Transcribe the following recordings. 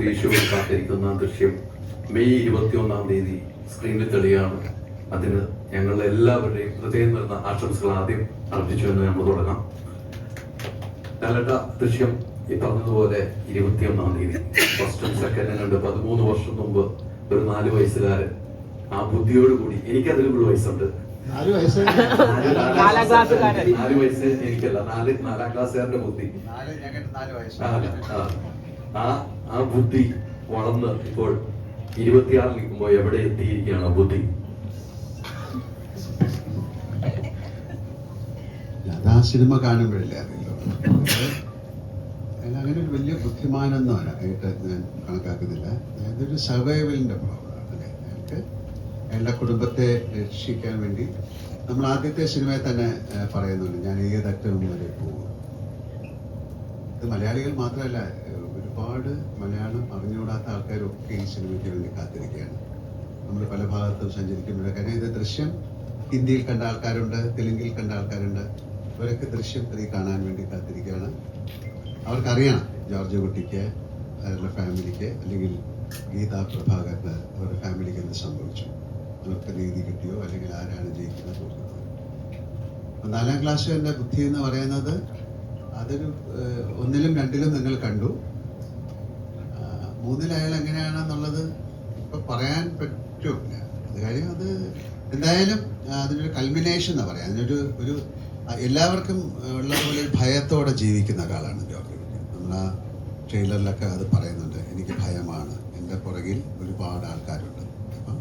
പ്രതീക്ഷയോട് കാത്തിരിക്കുന്ന ദൃശ്യം മെയ് 21-ാം തീയതി സ്ക്രീനിൽ തെളിയാണ്. അതിന് ഞങ്ങളുടെ എല്ലാവരുടെയും ഹൃദയം നിറഞ്ഞ ആശംസകൾ ആദ്യം അർപ്പിച്ചു എന്ന് നമ്മൾ തുടങ്ങാം. ലാലേട്ട, ദൃശ്യം ഈ പറഞ്ഞതുപോലെ 21-ാം തീയതി ഫസ്റ്റും സെക്കൻഡും കണ്ട് 13 വർഷം മുമ്പ് ഒരു 4 വയസ്സുകാരൻ ആ ബുദ്ധിയോടുകൂടി, എനിക്കതിൽ 4 വയസ്സുണ്ട്, 4 വയസ്സ് 4 വയസ്സ് എനിക്കല്ല, 4-4 ക്ലാസ്സുകാരന്റെ ബുദ്ധി, ആ ബുദ്ധി വളർന്ന് ഇപ്പോൾ 26 നിൽക്കുമ്പോൾ എവിടെ എത്തിയിരിക്കുകയാണ് ബുദ്ധി. ആ സിനിമ കാണുമ്പോഴല്ലേ അറിയില്ല. അങ്ങനെ ഒരു വലിയ ബുദ്ധിമാനൊന്നും ആയിട്ട് ഞാൻ കണക്കാക്കുന്നില്ല. അതൊരു സർവൈവലിന്റെ പ്രോബ്ലമാണ്. അയാൾക്ക് അയാളുടെ കുടുംബത്തെ രക്ഷിക്കാൻ വേണ്ടി നമ്മൾ ആദ്യത്തെ സിനിമയിൽ തന്നെ പറയുന്നുണ്ട്, ഞാൻ ഏതറ്റവും വരെ പോകും. ഇത് മലയാളികൾ മാത്രമല്ല, ഒരുപാട് മലയാളം അറിഞ്ഞുകൂടാത്ത ആൾക്കാരൊക്കെ ഈ സിനിമയ്ക്ക് വേണ്ടി കാത്തിരിക്കുകയാണ്. നമ്മൾ പല ഭാഗത്തും സഞ്ചരിക്കുമ്പോഴൊക്കെ, കാര്യം ഇത് ദൃശ്യം ഹിന്ദിയിൽ കണ്ട ആൾക്കാരുണ്ട്, തെലുങ്കിൽ കണ്ട ആൾക്കാരുണ്ട്. അവരൊക്കെ ദൃശ്യം 3 കാണാൻ വേണ്ടി കാത്തിരിക്കുകയാണ്. അവർക്കറിയണം ജോർജ് കുട്ടിക്ക്, അവരുടെ ഫാമിലിക്ക്, അല്ലെങ്കിൽ ഗീതാ പ്രഭാകറിന് അവരുടെ ഫാമിലിക്ക് എന്ത് സംഭവിച്ചു, അവർക്ക് നീതി കിട്ടിയോ, അല്ലെങ്കിൽ ആരാണ് ജയിക്കുന്നത് തോന്നുന്നത്. 4-ാം ക്ലാസ്സുകാരൻ്റെ ബുദ്ധി എന്ന് പറയുന്നത് അതൊരു 1-ലും 2-ലും നിങ്ങൾ കണ്ടു. 3-ൽ അയാൾ എങ്ങനെയാണെന്നുള്ളത് ഇപ്പം പറയാൻ പറ്റില്ല. അത് കാര്യം അത് എന്തായാലും അതിനൊരു കൾമിനേഷൻ എന്ന് പറയാം. അതിനൊരു എല്ലാവർക്കും ഉള്ളതുപോലെ ഒരു ഭയത്തോടെ ജീവിക്കുന്ന ഒരാളാണ് ജോർജ് കുട്ടി. നമ്മൾ ആ ട്രെയിലറിലൊക്കെ അത് പറയുന്നുണ്ട്, എനിക്ക് ഭയമാണ്, എൻ്റെ പുറകിൽ ഒരുപാട് ആൾക്കാരുണ്ട്. അപ്പം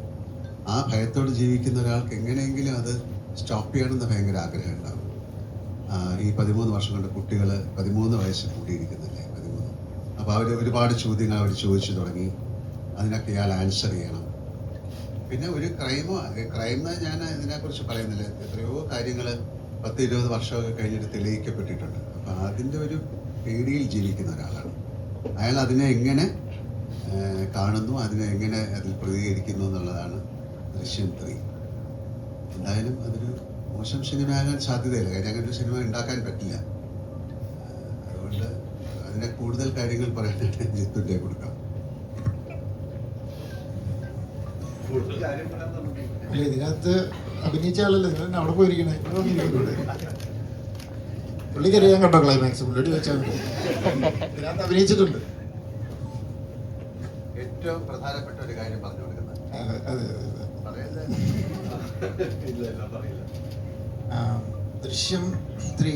ആ ഭയത്തോടെ ജീവിക്കുന്ന ഒരാൾക്ക് എങ്ങനെയെങ്കിലും അത് സ്റ്റോപ്പ് ചെയ്യണമെന്ന് ഭയങ്കര ആഗ്രഹം ഉണ്ടാവും. ഈ 13 വർഷം കൊണ്ട് കുട്ടികൾ 13 വയസ്സ് കൂടിയിരിക്കുന്നില്ലേ, 13. അപ്പോൾ അവർ ഒരുപാട് ചോദ്യങ്ങൾ അവർ ചോദിച്ചു തുടങ്ങി. അതിനൊക്കെ ഇയാൾ ആൻസർ ചെയ്യണം. പിന്നെ ഒരു ക്രൈം ഞാൻ ഇതിനെക്കുറിച്ച് പറയുന്നില്ല, എത്രയോ കാര്യങ്ങൾ 10-20 വർഷമൊക്കെ കഴിഞ്ഞിട്ട് തെളിയിക്കപ്പെട്ടിട്ടുണ്ട്. അപ്പം അതിൻ്റെ ഒരു പേടിയിൽ ജീവിക്കുന്ന ഒരാളാണ് അയാൾ. അതിനെ എങ്ങനെ കാണുന്നു, അതിനെ എങ്ങനെ അതിൽ പ്രതികരിക്കുന്നു എന്നുള്ളതാണ് ദൃശ്യം 3. എന്തായാലും അതൊരു മോശം സിനിമയാകാൻ സാധ്യതയില്ല, കാര്യം അങ്ങനെ ഒരു സിനിമ ഉണ്ടാക്കാൻ പറ്റില്ല. അതുകൊണ്ട് അതിനെ കൂടുതൽ കാര്യങ്ങൾ പറയാനായിട്ട് ജിത്തുൻ്റെ കൊടുക്കാം. അല്ല, ഇതിനകത്ത് അഭിനയിച്ച ആളല്ലേ, നിങ്ങൾ അവിടെ പോയിരിക്കണേ. പുള്ളിക്കറിയാൻ കണ്ടോ ക്ലൈമാക്സ്? പുള്ളിയോട് ചോദിച്ചാൽ ഇതിനകത്ത് അഭിനയിച്ചിട്ടുണ്ട്. ഏറ്റവും പ്രധാനപ്പെട്ട ഒരു കാര്യം പറഞ്ഞു കൊടുക്കുന്നത് ദൃശ്യം 3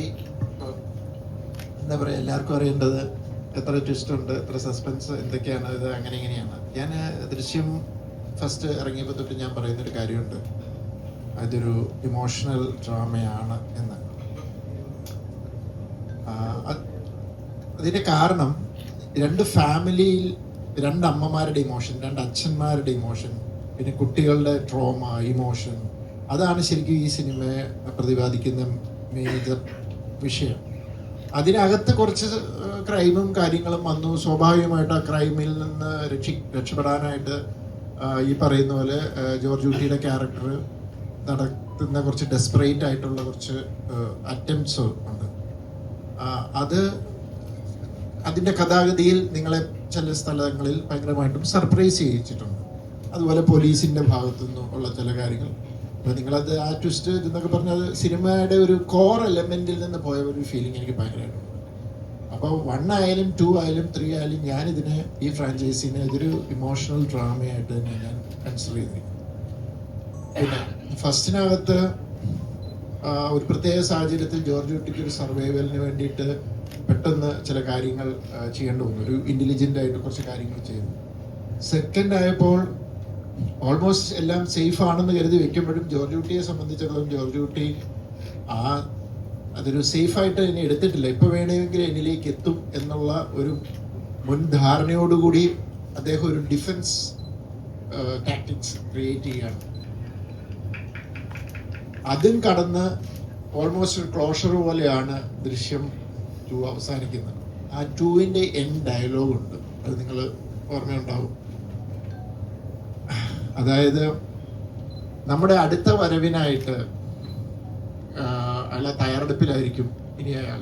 എന്താ പറയുക, എല്ലാവർക്കും അറിയേണ്ടത് എത്ര ട്വിസ്റ്റ് ഉണ്ട്, എത്ര സസ്പെൻസ്, എന്തൊക്കെയാണ് ഇത്, അങ്ങനെ ഇങ്ങനെയാണ്. ഞാൻ ദൃശ്യം ഫസ്റ്റ് ഇറങ്ങിയപ്പോൾ തൊട്ട് ഞാൻ പറയുന്നൊരു കാര്യമുണ്ട്, അതൊരു ഇമോഷണൽ ഡ്രാമയാണ് എന്ന്. അതിൻ്റെ കാരണം 2 ഫാമിലിയിൽ 2 അമ്മമാരുടെ ഇമോഷൻ, 2 അച്ഛന്മാരുടെ ഇമോഷൻ, പിന്നെ കുട്ടികളുടെ ട്രോമ, ഇമോഷൻ, അതാണ് ശരിക്കും ഈ സിനിമയെ പ്രതിപാദിക്കുന്ന മേജർ വിഷയം. അതിനകത്ത് കുറച്ച് ക്രൈമും കാര്യങ്ങളും വന്നു. സ്വാഭാവികമായിട്ട് ആ ക്രൈമിൽ നിന്ന് രക്ഷപ്പെടാനായിട്ട് ഈ പറയുന്ന പോലെ ജോർജ് കുട്ടിയുടെ ക്യാരക്ടർ നടത്തുന്ന കുറച്ച് ഡെസ്പറേറ്റ് ആയിട്ടുള്ള കുറച്ച് അറ്റംപ്റ്റ്സ് ഉണ്ട്. അത് അതിൻ്റെ കഥാഗതിയിൽ നിങ്ങളെ ചില സ്ഥലങ്ങളിൽ ഭയങ്കരമായിട്ടും സർപ്രൈസ് ചെയ്യിച്ചിട്ടുണ്ട്. അതുപോലെ പോലീസിൻ്റെ ഭാഗത്തു നിന്നും ഉള്ള ചില കാര്യങ്ങൾ. അപ്പോൾ നിങ്ങളത് ആ ട്വിസ്റ്റ് എന്നൊക്കെ പറഞ്ഞാൽ സിനിമയുടെ ഒരു കോർ എലമെൻറ്റിൽ നിന്ന് പോയ ഒരു ഫീലിംഗ് എനിക്ക് ഭയങ്കരമായിട്ടുണ്ട്. അപ്പോൾ 1 ആയാലും 2 ആയാലും 3 ആയാലും ഞാനിതിനെ, ഈ ഫ്രാഞ്ചൈസിനെ ഇതൊരു ഇമോഷണൽ ഡ്രാമയായിട്ട് തന്നെ ഞാൻ കൺസിഡർ ചെയ്തിരിക്കുന്നു. പിന്നെ ഫസ്റ്റിനകത്ത് ഒരു പ്രത്യേക സാഹചര്യത്തിൽ ജോർജ് കുട്ടിക്ക് ഒരു സർവൈവലിന് വേണ്ടിയിട്ട് പെട്ടെന്ന് ചില കാര്യങ്ങൾ ചെയ്യേണ്ടി വന്നു. ഒരു ഇൻ്റലിജൻ്റ് ആയിട്ട് കുറച്ച് കാര്യങ്ങൾ ചെയ്തു. സെക്കൻഡ് ആയപ്പോൾ ഓൾമോസ്റ്റ് എല്ലാം സേഫ് ആണെന്ന് കരുതി വെക്കുമ്പോഴും ജോർജ് കുട്ടിയെ സംബന്ധിച്ചിടത്തോളം ജോർജ് കുട്ടി അതൊരു സേഫായിട്ട് എന്നെ എടുത്തിട്ടില്ല. ഇപ്പോൾ വേണമെങ്കിൽ എന്നിലേക്ക് എത്തും എന്നുള്ള ഒരു മുൻധാരണയോടുകൂടി അദ്ദേഹം ഒരു ഡിഫൻസ് ടാക്ടിക്സ് ക്രിയേറ്റ് ചെയ്യാണ്. അതും കടന്ന് ഓൾമോസ്റ്റ് ഒരു ക്ലോഷർ പോലെയാണ് ദൃശ്യം 2 അവസാനിക്കുന്നത്. ആ 2ൻ്റെ എൻഡ് ഡയലോഗ് ഉണ്ട്, അത് നിങ്ങൾ ഓർമ്മയുണ്ടാവും. അതായത് നമ്മുടെ അടുത്ത വരവിനായിട്ട് അയാളെ തയ്യാറെടുപ്പിലായിരിക്കും ഇനി അയാൾ.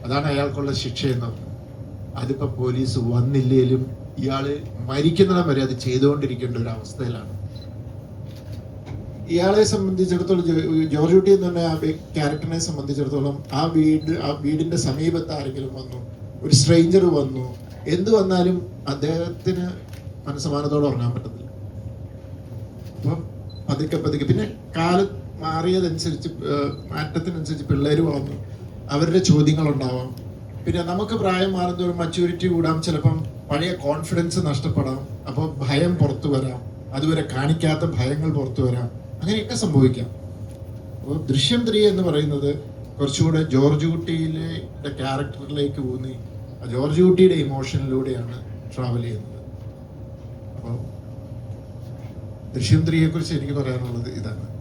അതാണ് അയാൾക്കുള്ള ശിക്ഷ എന്ന്. അതിപ്പോൾ പോലീസ് വന്നില്ലേലും ഇയാള് മരിക്കുന്നിടം വരെ അത് ചെയ്തുകൊണ്ടിരിക്കേണ്ട ഒരു അവസ്ഥയിലാണ്. ഇയാളെ സംബന്ധിച്ചിടത്തോളം ജോർജ് കുട്ടി എന്ന് പറഞ്ഞ ആ ക്യാരക്ടറിനെ സംബന്ധിച്ചിടത്തോളം ആ വീടിന്റെ സമീപത്ത് ആരെങ്കിലും വന്നു, ഒരു സ്ട്രേഞ്ചർ വന്നു, എന്ത് വന്നാലും അദ്ദേഹത്തിന് മനസ്സമാനത്തോടെ ഉറങ്ങാൻ പറ്റത്തില്ല. അപ്പം പതുക്കെ പിന്നെ കാലം മാറിയതനുസരിച്ച് മാറ്റത്തിനനുസരിച്ച് പിള്ളേർ വളർന്നു, അവരുടെ ചോദ്യങ്ങൾ ഉണ്ടാവാം. പിന്നെ നമുക്ക് പ്രായം മാറുന്നതോറും മച്യൂരിറ്റി കൂടാം, ചിലപ്പം പഴയ കോൺഫിഡൻസ് നഷ്ടപ്പെടാം, അപ്പോൾ ഭയം പുറത്തു വരാം, അതുവരെ കാണിക്കാത്ത ഭയങ്ങൾ പുറത്തു വരാം, അങ്ങനെയൊക്കെ സംഭവിക്കാം. അപ്പോൾ ദൃശ്യം 3 എന്ന് പറയുന്നത് കുറച്ചുകൂടെ ജോർജ് കുട്ടിയിലെ ക്യാരക്ടറിലേക്ക് ഊന്നി ജോർജ് കുട്ടിയുടെ ഇമോഷനിലൂടെയാണ് ട്രാവൽ ചെയ്യുന്നത്. അപ്പോൾ ദൃശ്യം 3യെ കുറിച്ച് എനിക്ക് പറയാനുള്ളത് ഇതാണ്.